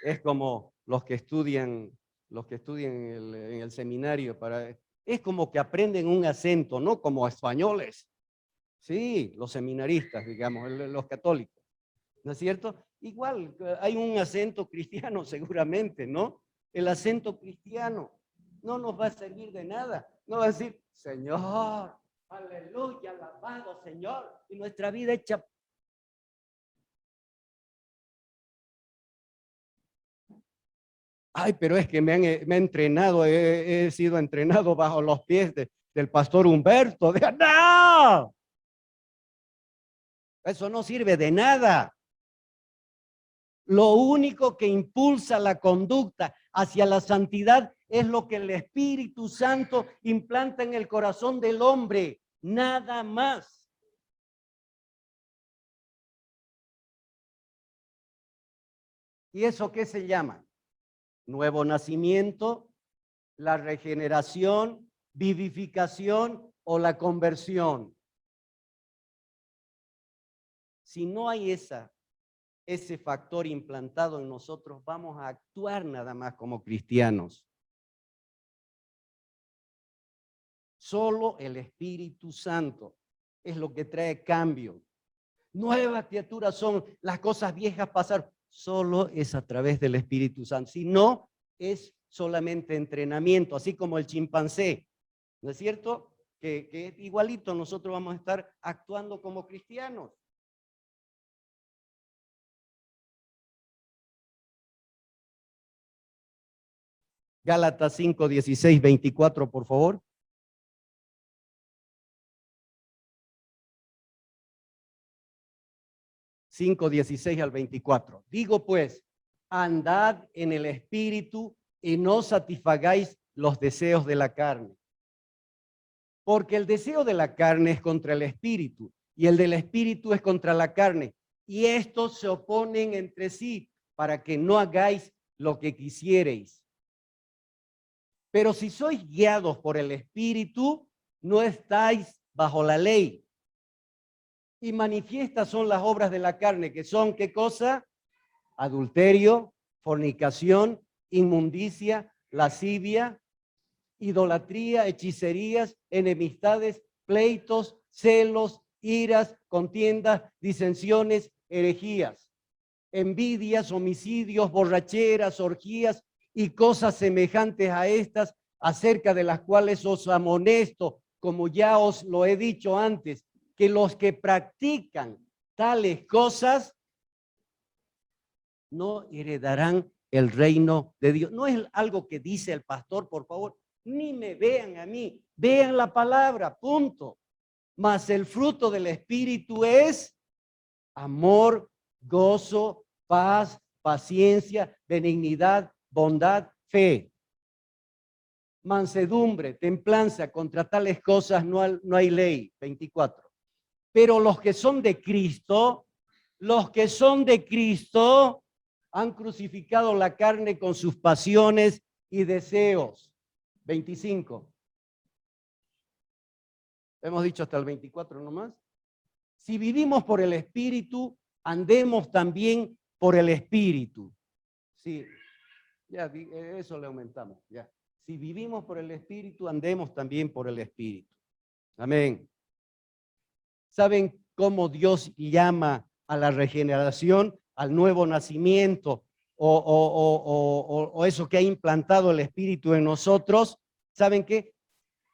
[SPEAKER 1] Es como los que estudian en el seminario, es como que aprenden un acento, no como españoles. Sí, los seminaristas, digamos, los católicos, ¿no es cierto? Igual, hay un acento cristiano seguramente, ¿no? El acento cristiano no nos va a servir de nada. No va a decir, Señor, aleluya, alabado Señor, y nuestra vida hecha. Ay, pero es que me he entrenado, he sido entrenado bajo los pies del pastor Humberto. ¡No! Eso no sirve de nada. Lo único que impulsa la conducta hacia la santidad es lo que el Espíritu Santo implanta en el corazón del hombre. Nada más. ¿Y eso qué se llama? Nuevo nacimiento, la regeneración, vivificación o la conversión. Si no hay ese factor implantado en nosotros, vamos a actuar nada más como cristianos. Solo el Espíritu Santo es lo que trae cambio. Nuevas criaturas son, las cosas viejas pasaron. Solo es a través del Espíritu Santo. Si no, es solamente entrenamiento, así como el chimpancé, ¿no es cierto? Que igualito nosotros vamos a estar actuando como cristianos. Gálatas 5, 16, 24, por favor. 5, 16 al 24. Digo pues, andad en el espíritu y no satisfagáis los deseos de la carne. Porque el deseo de la carne es contra el espíritu y el del espíritu es contra la carne. Y estos se oponen entre sí para que no hagáis lo que quisiereis. Pero si sois guiados por el espíritu, no estáis bajo la ley. Y manifiestas son las obras de la carne, que son, ¿qué cosa? Adulterio, fornicación, inmundicia, lascivia, idolatría, hechicerías, enemistades, pleitos, celos, iras, contiendas, disensiones, herejías, envidias, homicidios, borracheras, orgías y cosas semejantes a estas, acerca de las cuales os amonesto, como ya os lo he dicho antes, que los que practican tales cosas no heredarán el reino de Dios. No es algo que dice el pastor, por favor, ni me vean a mí, vean la palabra, punto. Mas el fruto del Espíritu es amor, gozo, paz, paciencia, benignidad, bondad, fe, mansedumbre, templanza. Contra tales cosas no hay ley. 24. Pero los que son de Cristo, han crucificado la carne con sus pasiones y deseos. 25. Hemos dicho hasta el 24 nomás. Si vivimos por el Espíritu, andemos también por el Espíritu. Sí, ya eso le aumentamos. Ya. Si vivimos por el Espíritu, andemos también por el Espíritu. Amén. ¿Saben cómo Dios llama a la regeneración, al nuevo nacimiento o eso que ha implantado el Espíritu en nosotros? ¿Saben qué?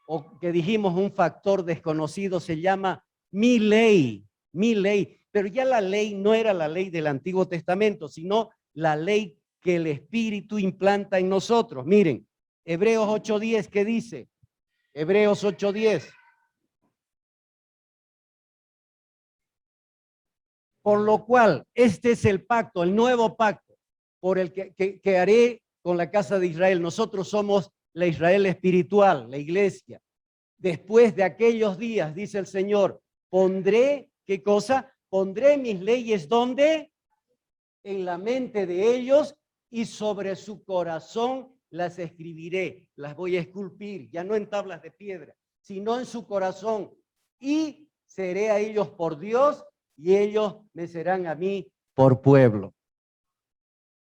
[SPEAKER 1] O que dijimos un factor desconocido, se llama mi ley, pero ya la ley no era la ley del Antiguo Testamento, sino la ley que el Espíritu implanta en nosotros. Miren, Hebreos 8:10, ¿qué dice? Hebreos 8:10. Por lo cual, este es el pacto, el nuevo pacto, por el que haré con la casa de Israel. Nosotros somos la Israel espiritual, la iglesia. Después de aquellos días, dice el Señor, pondré, ¿qué cosa? Pondré mis leyes, ¿dónde? En la mente de ellos y sobre su corazón las escribiré, las voy a esculpir, ya no en tablas de piedra, sino en su corazón. Y seré a ellos por Dios y ellos me serán a mí por pueblo.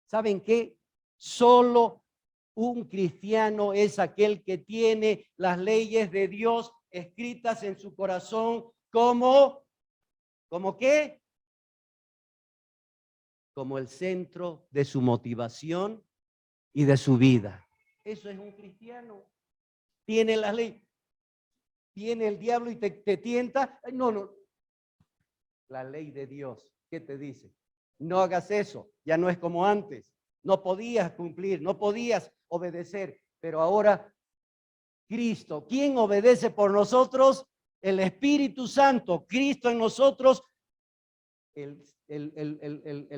[SPEAKER 1] ¿Saben qué? Solo un cristiano es aquel que tiene las leyes de Dios escritas en su corazón ¿cómo qué? Como el centro de su motivación y de su vida. Eso es un cristiano. Tiene la ley. Viene el diablo y te tienta. No. La ley de Dios, ¿qué te dice? No hagas eso, ya no es como antes. No podías cumplir, no podías obedecer, pero ahora Cristo, ¿quién obedece por nosotros? El Espíritu Santo, Cristo en nosotros, el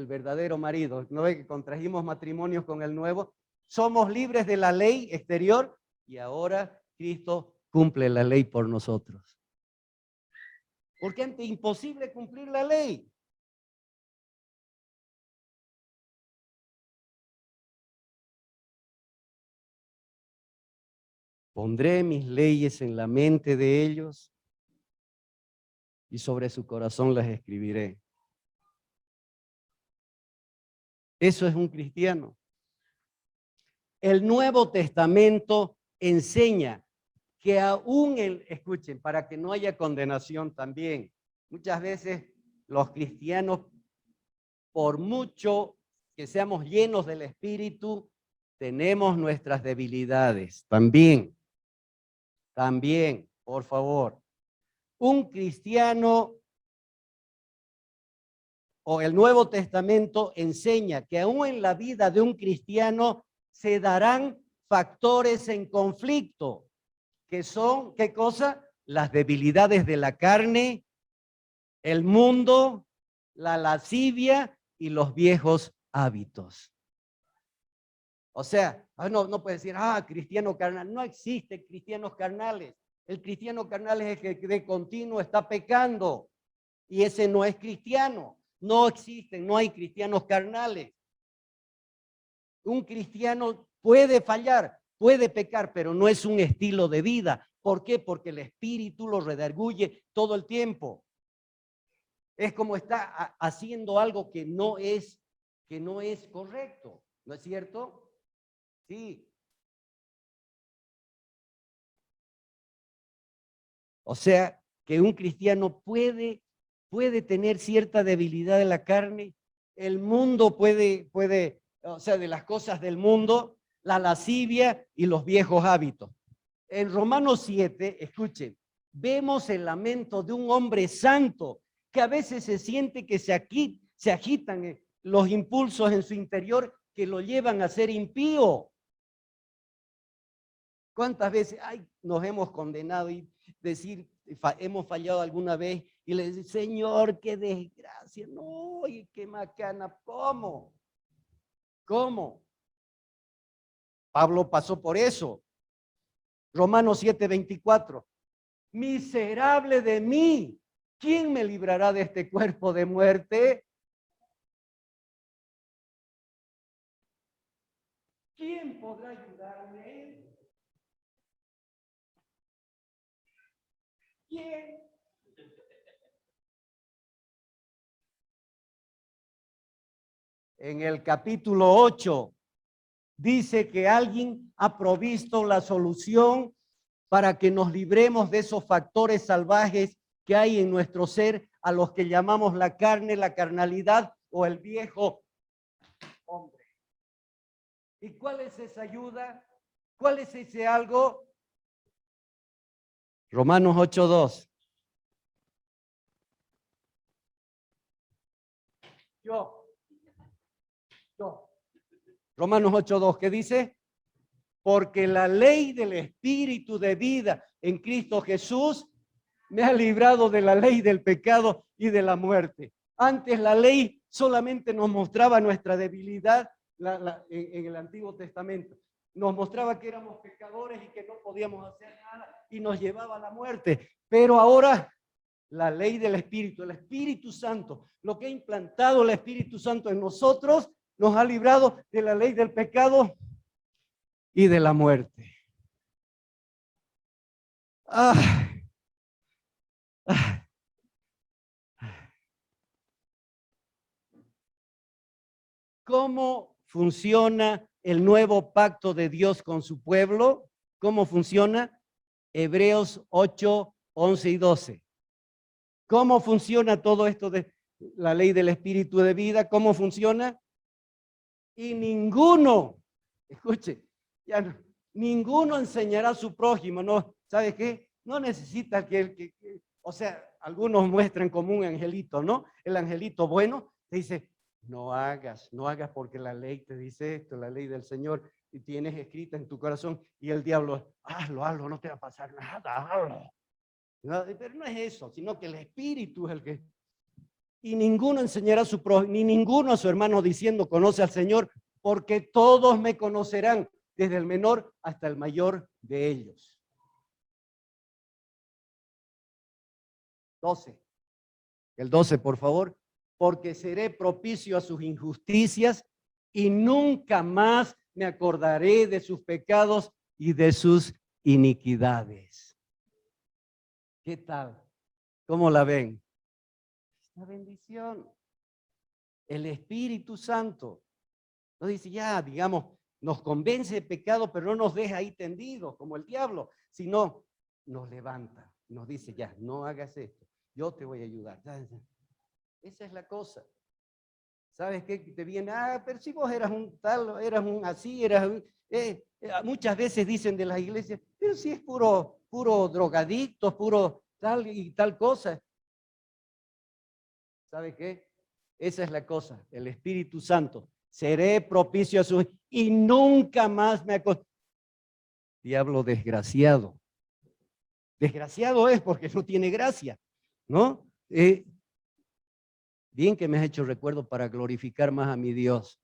[SPEAKER 1] verdadero marido. ¿No ve que contrajimos matrimonios con el nuevo? Somos libres de la ley exterior y ahora Cristo cumple la ley por nosotros. Porque antes es imposible cumplir la ley. Pondré mis leyes en la mente de ellos y sobre su corazón las escribiré. Eso es un cristiano. El Nuevo Testamento enseña que aún escuchen, para que no haya condenación también, muchas veces los cristianos, por mucho que seamos llenos del Espíritu, tenemos nuestras debilidades. También, por favor. Un cristiano o el Nuevo Testamento enseña que aún en la vida de un cristiano se darán factores en conflicto, que son, ¿qué cosa? Las debilidades de la carne, el mundo, la lascivia y los viejos hábitos. O sea, no puede decir, cristiano carnal. No existen cristianos carnales. El cristiano carnal es el que de continuo está pecando. Y ese no es cristiano. No existen, no hay cristianos carnales. Un cristiano puede fallar, puede pecar, pero no es un estilo de vida. ¿Por qué? Porque el espíritu lo redarguye todo el tiempo. Es como está haciendo algo que no es correcto. ¿No es cierto? Sí. O sea, que un cristiano puede tener cierta debilidad de la carne. El mundo puede, o sea, de las cosas del mundo, la lascivia y los viejos hábitos. En Romanos 7, escuchen, vemos el lamento de un hombre santo que a veces se siente que se agitan los impulsos en su interior que lo llevan a ser impío. ¿Cuántas veces nos hemos condenado y decir, hemos fallado alguna vez y le decimos, Señor, qué desgracia, no, y qué macana, ¿cómo? ¿Cómo? Pablo pasó por eso. Romanos 7:24. Miserable de mí, ¿quién me librará de este cuerpo de muerte? ¿Quién podrá ayudarme? ¿Quién? En el capítulo 8 dice que alguien ha provisto la solución para que nos libremos de esos factores salvajes que hay en nuestro ser, a los que llamamos la carne, la carnalidad o el viejo hombre. ¿Y cuál es esa ayuda? ¿Cuál es ese algo? Romanos 8:2. Yo. Romanos 8:2, ¿qué dice? Porque la ley del Espíritu de vida en Cristo Jesús me ha librado de la ley del pecado y de la muerte. Antes la ley solamente nos mostraba nuestra debilidad en el Antiguo Testamento. Nos mostraba que éramos pecadores y que no podíamos hacer nada y nos llevaba a la muerte. Pero ahora la ley del Espíritu, el Espíritu Santo, lo que ha implantado el Espíritu Santo en nosotros, nos ha librado de la ley del pecado y de la muerte. ¿Cómo funciona el nuevo pacto de Dios con su pueblo? ¿Cómo funciona? Hebreos 8:11 y 12. ¿Cómo funciona todo esto de la ley del Espíritu de vida? ¿Cómo funciona? Y ninguno, escuche, ya no, ninguno enseñará a su prójimo, ¿no? ¿Sabe qué? No necesita o sea, algunos muestran como un angelito, ¿no? El angelito bueno te dice, no hagas porque la ley te dice esto, la ley del Señor, y tienes escrita en tu corazón, y el diablo, hazlo, no te va a pasar nada, hazlo. No, pero no es eso, sino que el Espíritu es el que... Y ninguno enseñará a su prójimo, ni ninguno a su hermano diciendo, conoce al Señor, porque todos me conocerán, desde el menor hasta el mayor de ellos. 12. El 12, por favor. Porque seré propicio a sus injusticias y nunca más me acordaré de sus pecados y de sus iniquidades. ¿Qué tal? ¿Cómo la ven? Esta bendición. El Espíritu Santo nos dice, ya, digamos, nos convence de pecado, pero no nos deja ahí tendidos como el diablo, sino nos levanta, nos dice, ya, no hagas esto, yo te voy a ayudar. Esa es la cosa. ¿Sabes qué? Te viene, pero si vos eras un tal, eras un así, eras un... muchas veces dicen de las iglesias, pero si es puro drogadicto, puro tal y tal cosa. ¿Sabe qué? Esa es la cosa, el Espíritu Santo. Seré propicio a su... Y nunca más me acostumbré. Diablo desgraciado. Desgraciado es porque no tiene gracia, ¿no? Bien que me has hecho recuerdo para glorificar más a mi Dios.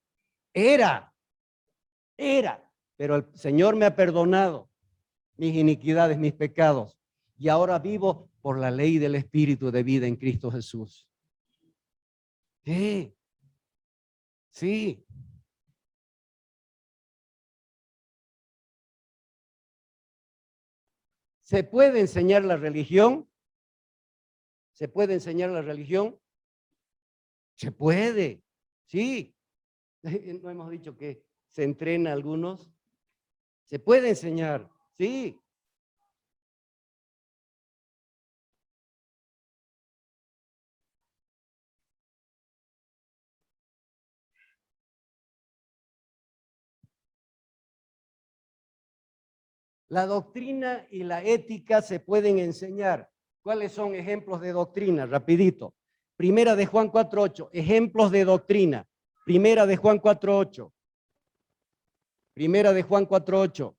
[SPEAKER 1] Era, pero el Señor me ha perdonado mis iniquidades, mis pecados. Y ahora vivo por la ley del Espíritu de vida en Cristo Jesús. Sí, sí. ¿Se puede enseñar la religión? ¿Se puede enseñar la religión? Se puede, sí. No hemos dicho que se entrena a algunos. Se puede enseñar, sí. La doctrina y la ética se pueden enseñar. ¿Cuáles son ejemplos de doctrina? Rapidito. Primera de Juan 4:8, ejemplos de doctrina. Primera de Juan 4:8. Primera de Juan 4:8.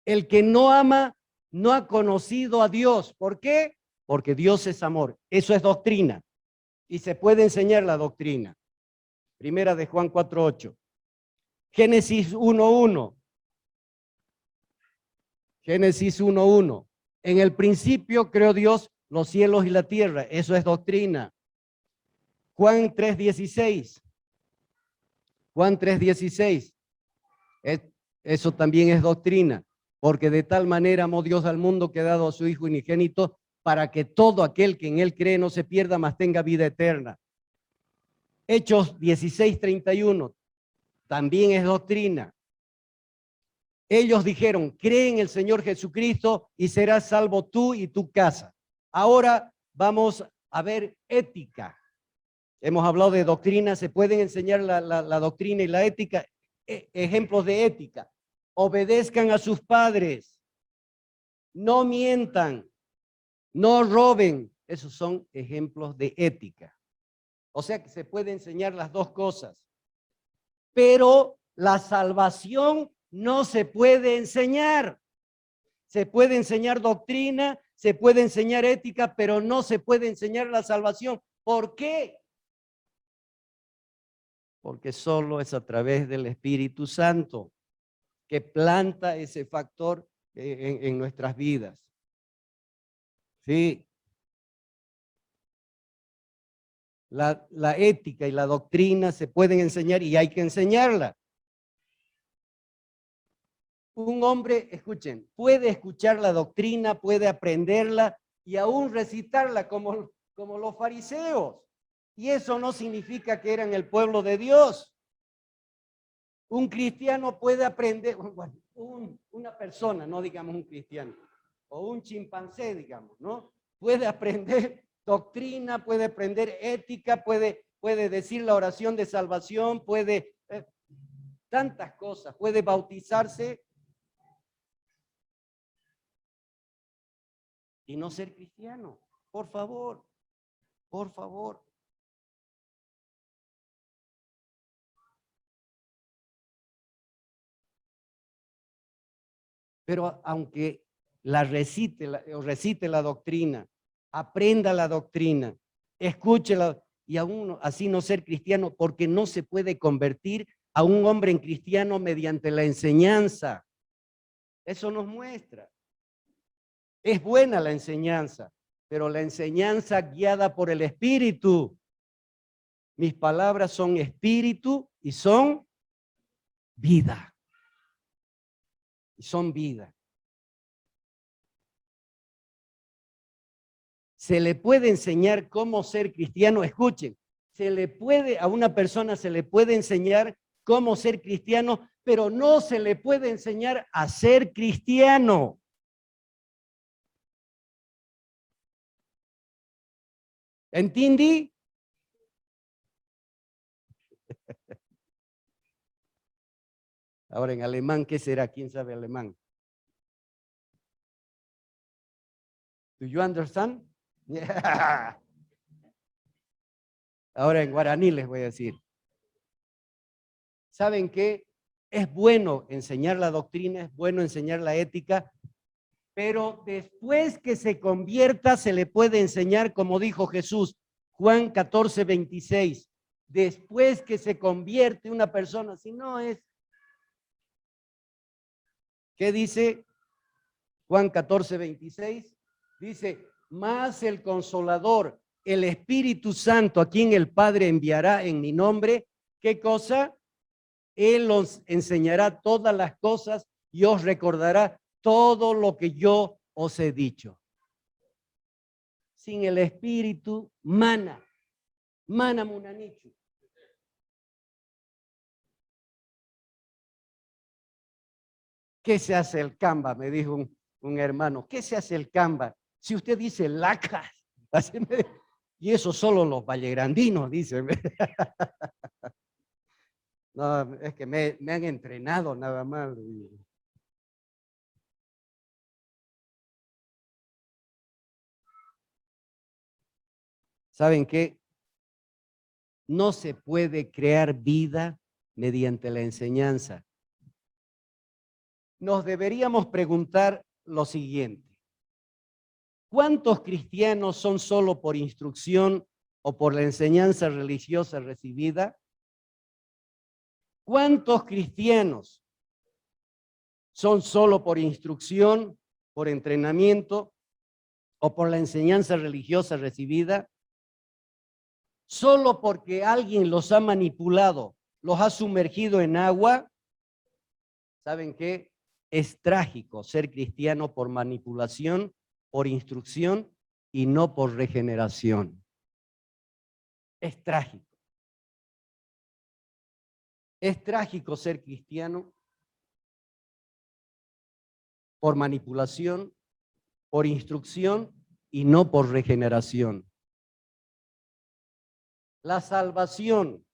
[SPEAKER 1] El que no ama no ha conocido a Dios. ¿Por qué? Porque Dios es amor. Eso es doctrina. Y se puede enseñar la doctrina. Primera de Juan 4:8. Génesis 1:1. Génesis 1:1. En el principio creó Dios los cielos y la tierra. Eso es doctrina. Juan 3:16. Juan 3:16. Eso también es doctrina. Porque de tal manera amó Dios al mundo que ha dado a su Hijo unigénito para que todo aquel que en él cree no se pierda, mas tenga vida eterna. Hechos 16:31. También es doctrina. Ellos dijeron, cree en el Señor Jesucristo y serás salvo tú y tu casa. Ahora vamos a ver ética. Hemos hablado de doctrina, se pueden enseñar la doctrina y la ética. Ejemplos de ética. Obedezcan a sus padres. No mientan. No roben. Esos son ejemplos de ética. O sea que se puede enseñar las dos cosas. Pero la salvación no se puede enseñar. Se puede enseñar doctrina, se puede enseñar ética, pero no se puede enseñar la salvación. ¿Por qué? Porque solo es a través del Espíritu Santo que planta ese factor en nuestras vidas. Sí. La ética y la doctrina se pueden enseñar y hay que enseñarla. Un hombre, escuchen, puede escuchar la doctrina, puede aprenderla y aún recitarla como los fariseos. Y eso no significa que eran el pueblo de Dios. Un cristiano puede aprender, bueno, una persona, no digamos un cristiano, o un chimpancé, digamos, ¿no? Puede aprender doctrina, puede aprender ética, puede decir la oración de salvación, puede tantas cosas, puede bautizarse y no ser cristiano. Por favor, por favor. Pero aunque recite la doctrina, aprenda la doctrina, escúchela y aún así no ser cristiano, porque no se puede convertir a un hombre en cristiano mediante la enseñanza. Eso nos muestra. Es buena la enseñanza, pero la enseñanza guiada por el Espíritu. Mis palabras son espíritu y son vida. Y son vida. Se le puede enseñar cómo ser cristiano. Escuchen, a una persona se le puede enseñar cómo ser cristiano, pero no se le puede enseñar a ser cristiano. ¿Entendí? Ahora en alemán, ¿qué será? ¿Quién sabe alemán? Do you understand? Yeah. Ahora en guaraní les voy a decir. ¿Saben qué? Es bueno enseñar la doctrina, es bueno enseñar la ética, pero después que se convierta se le puede enseñar, como dijo Jesús, Juan 14:26. Después que se convierte una persona, si no es, ¿qué dice Juan 14:26? Dice, más el Consolador, el Espíritu Santo, a quien el Padre enviará en mi nombre, ¿qué cosa? Él os enseñará todas las cosas y os recordará todo lo que yo os he dicho. Sin el Espíritu, mana munanichu. ¿Qué se hace el Canva? Me dijo un hermano. ¿Qué se hace el Canva? Si usted dice lacas, y eso solo los vallegrandinos dicen. No, es que me han entrenado nada más. ¿Saben qué? No se puede crear vida mediante la enseñanza. Nos deberíamos preguntar lo siguiente. ¿Cuántos cristianos son solo por instrucción o por la enseñanza religiosa recibida? ¿Cuántos cristianos son solo por instrucción, por entrenamiento o por la enseñanza religiosa recibida? Solo porque alguien los ha manipulado, los ha sumergido en agua. ¿Saben qué? Es trágico ser cristiano por manipulación, por instrucción y no por regeneración. Es trágico. Es trágico ser cristiano por manipulación, por instrucción y no por regeneración. La salvación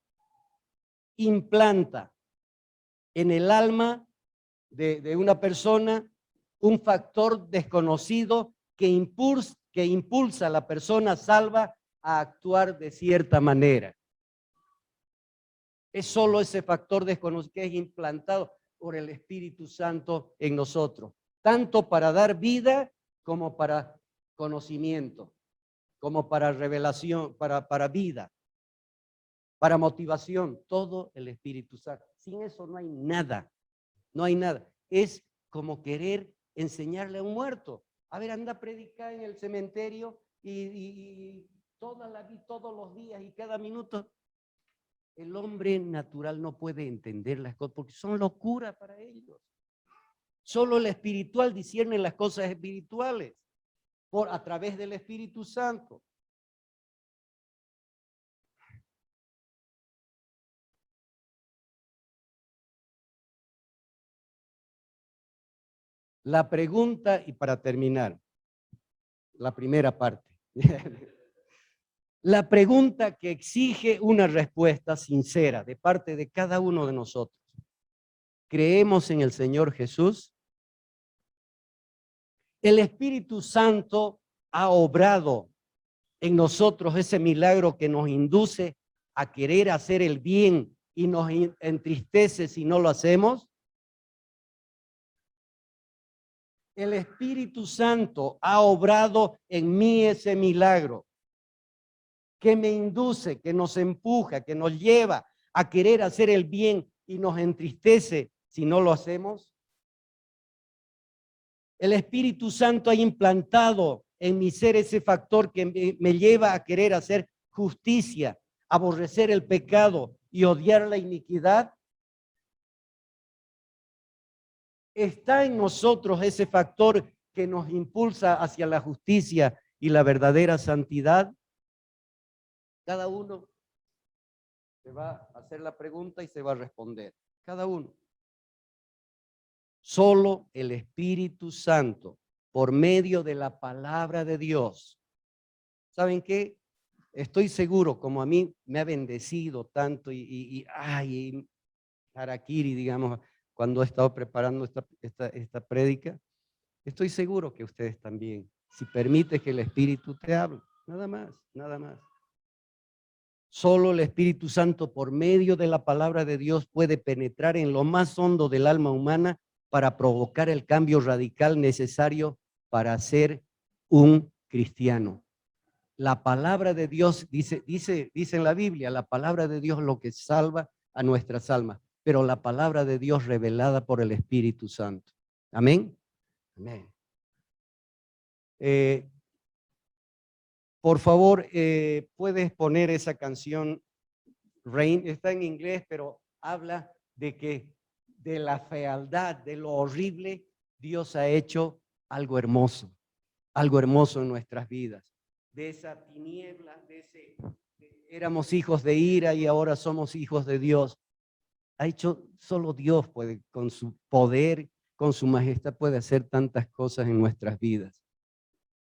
[SPEAKER 1] implanta en el alma de una persona un factor desconocido que impulsa a la persona salva a actuar de cierta manera. Es solo ese factor desconocido que es implantado por el Espíritu Santo en nosotros, tanto para dar vida como para conocimiento, como para revelación, para vida, para motivación, todo el Espíritu Santo. Sin eso no hay nada, no hay nada. Es como querer enseñarle a un muerto. A ver, anda a predicar en el cementerio y todos los días y cada minuto. El hombre natural no puede entender las cosas porque son locura para ellos. Solo el espiritual discierne las cosas espirituales a través del Espíritu Santo. La pregunta, y para terminar, la primera parte. La pregunta que exige una respuesta sincera de parte de cada uno de nosotros. ¿Creemos en el Señor Jesús? El Espíritu Santo ha obrado en nosotros ese milagro que nos induce a querer hacer el bien y nos entristece si no lo hacemos. El Espíritu Santo ha obrado en mí ese milagro que me induce, que nos empuja, que nos lleva a querer hacer el bien y nos entristece si no lo hacemos. El Espíritu Santo ha implantado en mi ser ese factor que me lleva a querer hacer justicia, aborrecer el pecado y odiar la iniquidad. Está en nosotros ese factor que nos impulsa hacia la justicia y la verdadera santidad. Cada uno se va a hacer la pregunta y se va a responder. Cada uno. Solo el Espíritu Santo, por medio de la palabra de Dios. ¿Saben qué? Estoy seguro, como a mí me ha bendecido tanto y harakiri, digamos, cuando he estado preparando esta prédica, estoy seguro que ustedes también, si permite que el Espíritu te hable, nada más, nada más. Solo el Espíritu Santo, por medio de la palabra de Dios, puede penetrar en lo más hondo del alma humana para provocar el cambio radical necesario para ser un cristiano. La palabra de Dios, dice en la Biblia, la palabra de Dios es lo que salva a nuestras almas, pero la palabra de Dios revelada por el Espíritu Santo. Amén. Amén. Por favor, puedes poner esa canción, Rain, está en inglés, pero habla de que de la fealdad, de lo horrible, Dios ha hecho algo hermoso en nuestras vidas. De esa tiniebla, éramos hijos de ira y ahora somos hijos de Dios. Ha hecho, solo Dios puede, con su poder, con su majestad, puede hacer tantas cosas en nuestras vidas.